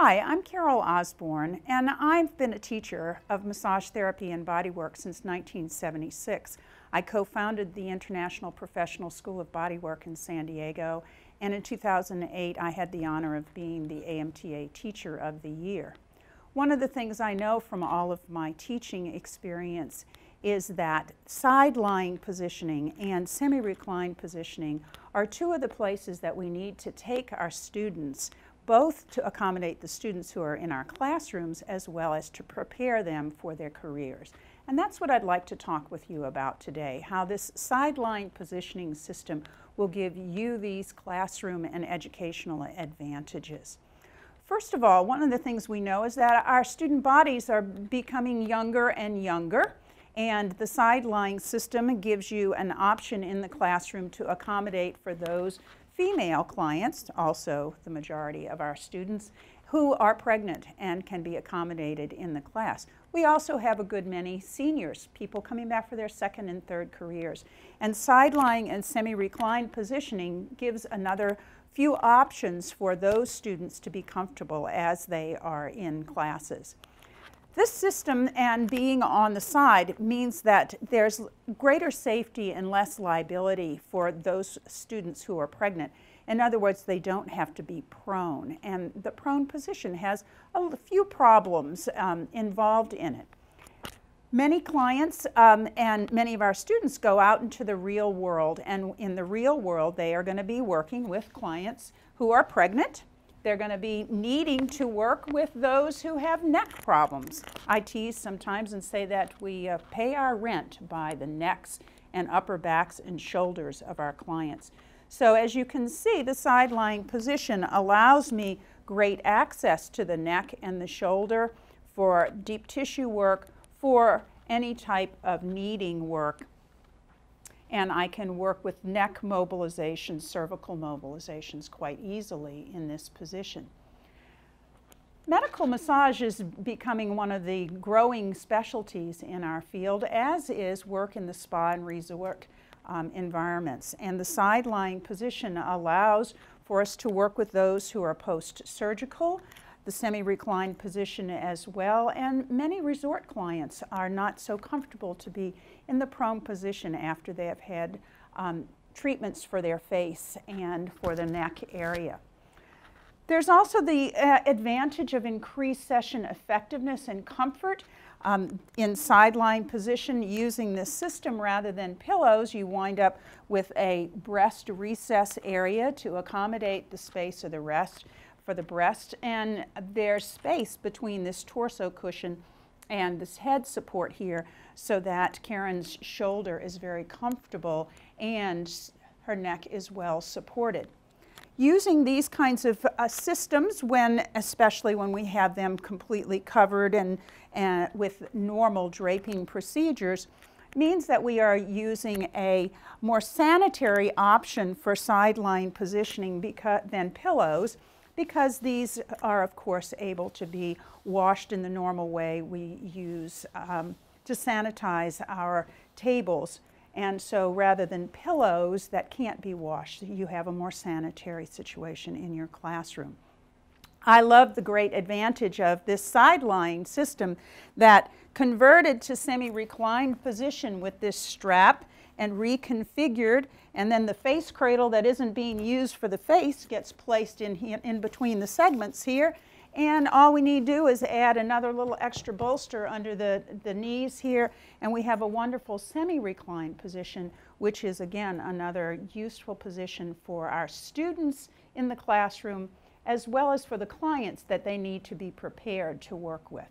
Hi, I'm Carole Osborne, and I've been a teacher of massage therapy and bodywork since 1976. I co-founded the International Professional School of Bodywork in San Diego, and in 2008 I had the honor of being the AMTA Teacher of the Year. One of the things I know from all of my teaching experience is that side-lying positioning and semi-reclined positioning are two of the places that we need to take our students, both to accommodate the students who are in our classrooms as well as to prepare them for their careers. And that's what I'd like to talk with you about today, how this side-lying positioning system will give you these classroom and educational advantages. First of all, one of the things we know is that our student bodies are becoming younger and younger, and the side-lying system gives you an option in the classroom to accommodate for those female clients, also the majority of our students, who are pregnant and can be accommodated in the class. We also have a good many seniors, people coming back for their second and third careers. And side-lying and semi-reclined positioning gives another few options for those students to be comfortable as they are in classes. This system and being on the side means that there's greater safety and less liability for those students who are pregnant. In other words, they don't have to be prone. And the prone position has a few problems involved in it. Many clients and many of our students go out into the real world, and in the real world they are going to be working with clients who are pregnant. They're going to be needing to work with those who have neck problems. I tease sometimes and say that we pay our rent by the necks and upper backs and shoulders of our clients. So as you can see, the side-lying position allows me great access to the neck and the shoulder for deep tissue work, for any type of kneading work. And I can work with neck mobilizations, cervical mobilizations quite easily in this position. Medical massage is becoming one of the growing specialties in our field, as is work in the spa and resort environments. And the side-lying position allows for us to work with those who are post-surgical, the semi-reclined position as well, and many resort clients are not so comfortable to be in the prone position after they have had treatments for their face and for the neck area. There's also the advantage of increased session effectiveness and comfort. In side-lying position, using this system rather than pillows, you wind up with a breast recess area to accommodate the space of the rest for the breast, and there's space between this torso cushion and this head support here so that Karen's shoulder is very comfortable and her neck is well supported. Using these kinds of systems, especially when we have them completely covered and with normal draping procedures, means that we are using a more sanitary option for side-lying positioning than pillows, because these are, of course, able to be washed in the normal way we use to sanitize our tables. And so rather than pillows that can't be washed, you have a more sanitary situation in your classroom. I love the great advantage of this side-lying system that converted to semi-reclined position with this strap and reconfigured, and then the face cradle that isn't being used for the face gets placed in between the segments here, and all we need to do is add another little extra bolster under the knees here, and we have a wonderful semi-reclined position, which is again another useful position for our students in the classroom as well as for the clients that they need to be prepared to work with.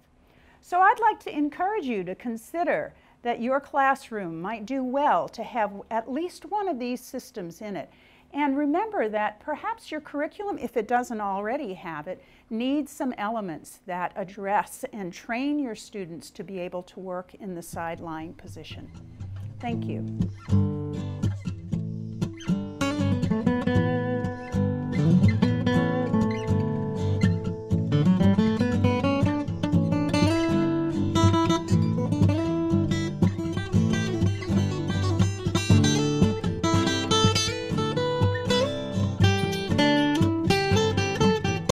So I'd like to encourage you to consider that your classroom might do well to have at least one of these systems in it. And remember that perhaps your curriculum, if it doesn't already have it, needs some elements that address and train your students to be able to work in the side-lying position. Thank you.